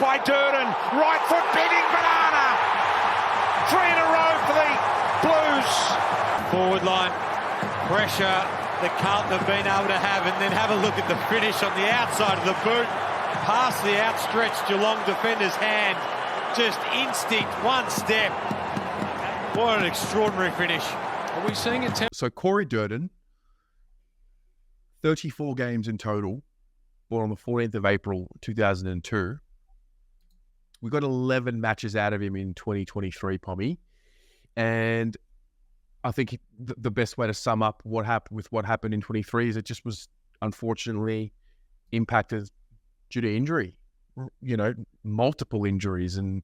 by Durdin. Right foot bending banana. 3 in a row for the Blues. Forward line pressure that Carlton have been able to have, and then have a look at the finish on the outside of the boot, past the outstretched Geelong defender's hand. Just instinct, one step. What an extraordinary finish. Are we seeing it? So Corey Durdin, 34 games in total, born on the 14th of April, 2002. We got 11 matches out of him in 2023, Pommy. And I think the best way to sum up what happened in 23 is it just was unfortunately impacted due to injury, you know, multiple injuries. And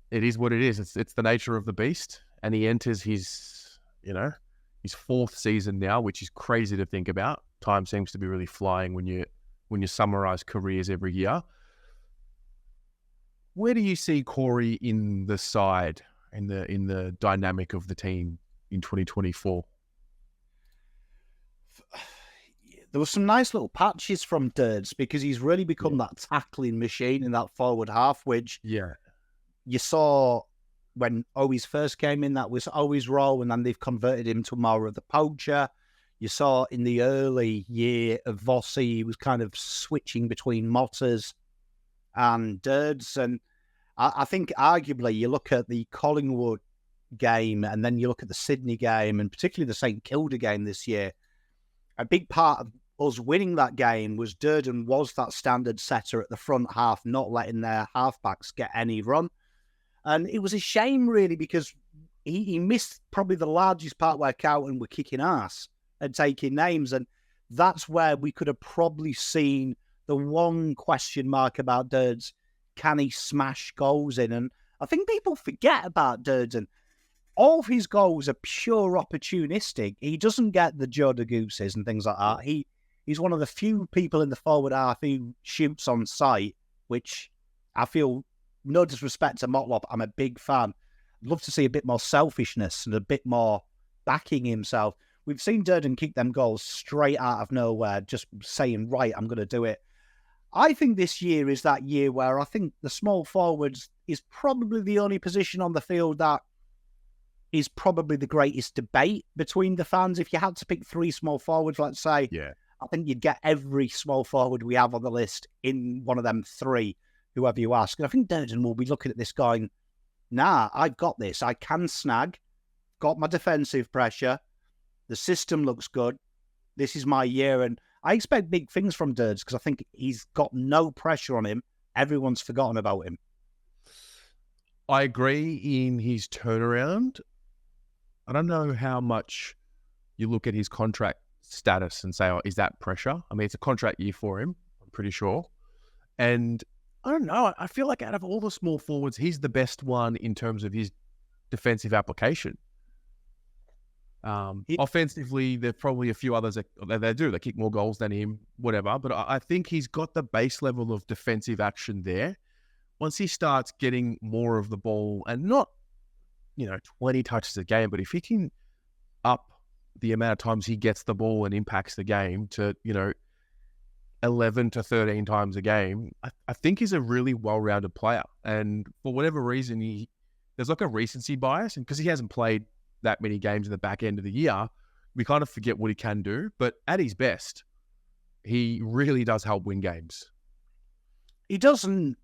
it is what it is. It's the nature of the beast. And he enters his 4th season now, which is crazy to think about. Time seems to be really flying when you summarize careers every year. Where do you see Corey in the side, in the dynamic of the team in 2024? There were some nice little patches from Durds because he's really become that tackling machine in that forward half, which you saw when Owies first came in. That was Owies' role, and then they've converted him to more of the poacher. You saw in the early year of Vossi, he was kind of switching between Motters and Durds. And I think arguably you look at the Collingwood game and then you look at the Sydney game and particularly the St Kilda game this year, a big part of us winning that game was Durdin was that standard setter at the front half, not letting their halfbacks get any run. And it was a shame, really, because he missed probably the largest part where Carlton were kicking ass and taking names. And that's where we could have probably seen the one question mark about Durds. Can he smash goals in? And I think people forget about Durdin. All of his goals are pure opportunistic. He doesn't get the Joe de Gooses and things like that. He's one of the few people in the forward half who shoots on sight, which I feel, no disrespect to Motlop, I'm a big fan. I'd love to see a bit more selfishness and a bit more backing himself. We've seen Durdin kick them goals straight out of nowhere, just saying, right, I'm going to do it. I think this year is that year where I think the small forwards is probably the only position on the field that is probably the greatest debate between the fans. If you had to pick 3 small forwards, let's say, I think you'd get every small forward we have on the list in one of them 3, whoever you ask. And I think Durdin will be looking at this going, nah, I've got this. I can snag, got my defensive pressure. The system looks good. This is my year. And I expect big things from Durds because I think he's got no pressure on him. Everyone's forgotten about him. I agree in his turnaround. I don't know how much you look at his contract status and say, oh, is that pressure? I mean, it's a contract year for him, I'm pretty sure. And I don't know. I feel like out of all the small forwards, he's the best one in terms of his defensive application. Offensively, there's probably a few others that they kick more goals than him, whatever. But I think he's got the base level of defensive action there. Once he starts getting more of the ball and not, 20 touches a game, but if he can up the amount of times he gets the ball and impacts the game to, 11 to 13 times a game, I think he's a really well-rounded player. And for whatever reason, there's like a recency bias, and because he hasn't played that many games in the back end of the year, we kind of forget what he can do. But at his best, he really does help win games. He doesn't.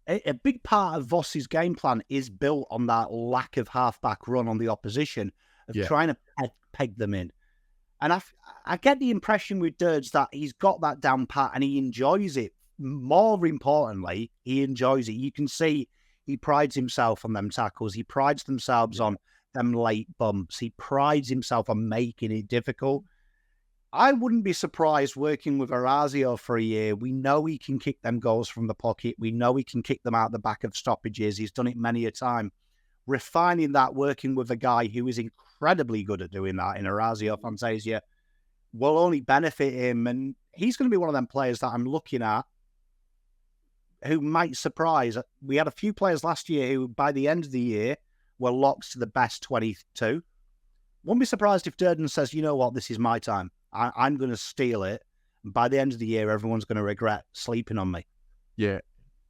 A big part of Voss's game plan is built on that lack of halfback run on the opposition, of trying to peg them in. And I get the impression with Durds that he's got that down pat and he enjoys it. More importantly, he enjoys it. You can see he prides himself on them tackles. He prides themselves on them late bumps. He prides himself on making it difficult. I wouldn't be surprised working with Orazio for a year. We know he can kick them goals from the pocket. We know he can kick them out the back of stoppages. He's done it many a time. Refining that, working with a guy who is incredibly good at doing that in Orazio Fantasia will only benefit him. And he's going to be one of them players that I'm looking at who might surprise. We had a few players last year who, by the end of the year, were locked to the best 22. Wouldn't be surprised if Durdin says, you know what, this is my time. I'm going to steal it. And by the end of the year, everyone's going to regret sleeping on me. Yeah,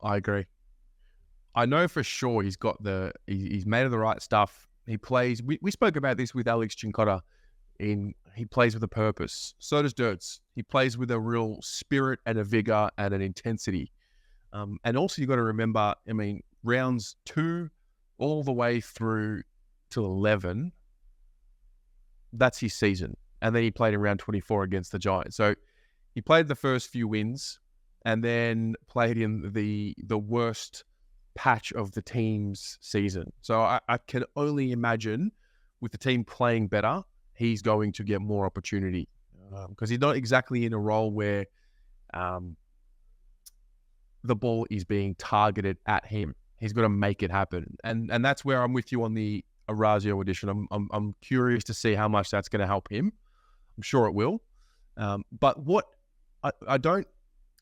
I agree. I know for sure he's made of the right stuff. He plays. We spoke about this with Alex Chincotta. He plays with a purpose. So does Dirts. He plays with a real spirit and a vigor and an intensity. And also you got to remember, I mean, rounds 2 all the way through to 11, that's his season. And then he played in round 24 against the Giants. So he played the first few wins and then played in the worst patch of the team's season. So I can only imagine with the team playing better, he's going to get more opportunity because he's not exactly in a role where the ball is being targeted at him. He's got to make it happen. And that's where I'm with you on the Orazio edition. I'm curious to see how much that's going to help him. I'm sure it will. But what I don't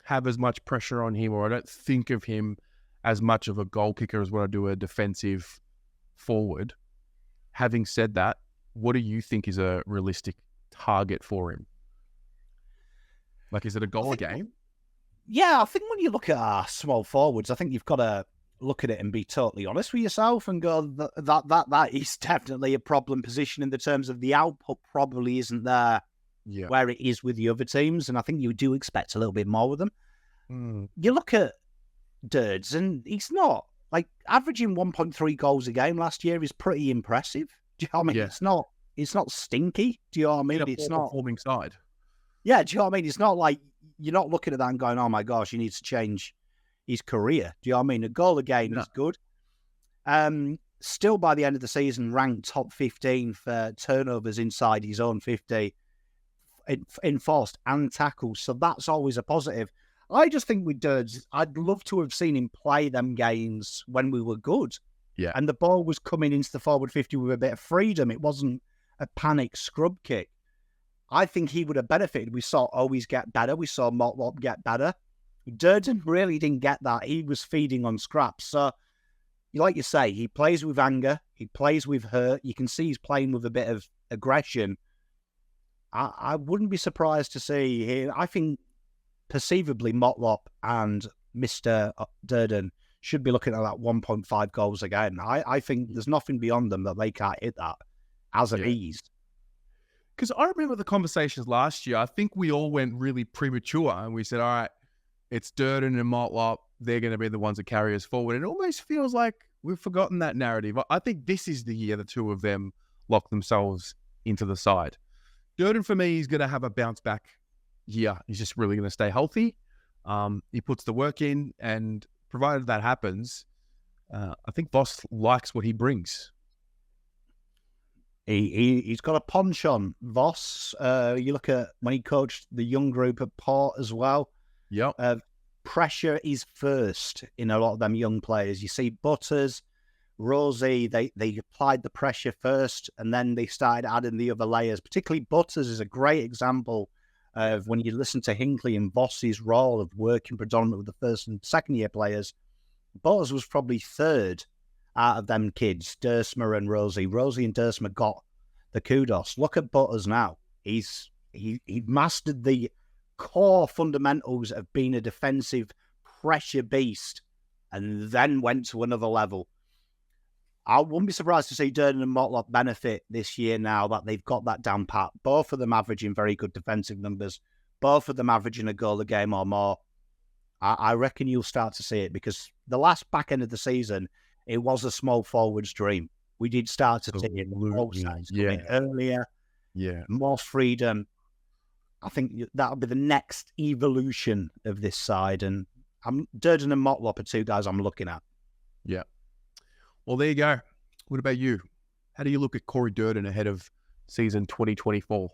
have as much pressure on him, or I don't think of him as much of a goal kicker as what I do a defensive forward. Having said that, what do you think is a realistic target for him? Like, is it a goal a game? Yeah, I think when you look at our small forwards, I think you've got to look at it and be totally honest with yourself and go, that is definitely a problem position in the terms of the output probably isn't there where it is with the other teams. And I think you do expect a little bit more with them. You look at Durds and he's not, like, averaging 1.3 goals a game last year is pretty impressive. Do you know what I mean? Yeah. It's not stinky. Do you know what I mean? It's not performing side. Yeah, do you know what I mean? It's not like you're not looking at that and going, oh my gosh, he needs to change his career. Do you know what I mean? A goal a game is good. Still by the end of the season, ranked top 15 for turnovers inside his own 50, enforced and tackles. So that's always a positive. I just think with Durds, I'd love to have seen him play them games when we were good. Yeah. And the ball was coming into the forward 50 with a bit of freedom. It wasn't a panic scrub kick. I think he would have benefited. We saw Always get better. We saw Motlop get better. Durdin really didn't get that. He was feeding on scraps. So, like you say, he plays with anger. He plays with hurt. You can see he's playing with a bit of aggression. I wouldn't be surprised to see him. I think perceivably Motlop and Mr. Durdin should be looking at that 1.5 goals a game. I think there's nothing beyond them that they can't hit that as an ease. Because I remember the conversations last year. I think we all went really premature and we said, all right, it's Durdin and Motlop. They're going to be the ones that carry us forward. It almost feels like we've forgotten that narrative. I think this is the year the two of them lock themselves into the side. Durdin, for me, is going to have a bounce back year. He's just really going to stay healthy. He puts the work in, and provided that happens, I think Voss likes what he brings. He's got a punch on Voss. You look at when he coached the young group at Port as well. Yep. Pressure is first in a lot of them young players. You see Butters, Rosie, they applied the pressure first and then they started adding the other layers. Particularly Butters is a great example of when you listen to Hinkley and Voss's role of working predominantly with the first and second year players. Butters was probably third out of them kids, Dersma and Rosie. Rosie and Dersma got the kudos. Look at Butters now. He mastered the core fundamentals of being a defensive pressure beast and then went to another level. I wouldn't be surprised to see Durdin and Motlop benefit this year now that they've got that down pat. Both of them averaging very good defensive numbers. Both of them averaging a goal a game or more. I reckon you'll start to see it because the last back end of the season, it was a small forward's dream. We did start to see it both sides coming earlier. Yeah. More freedom. I think that'll be the next evolution of this side. And Durdin and Motlop are two guys I'm looking at. Yeah. Well, there you go. What about you? How do you look at Corey Durdin ahead of season 2024?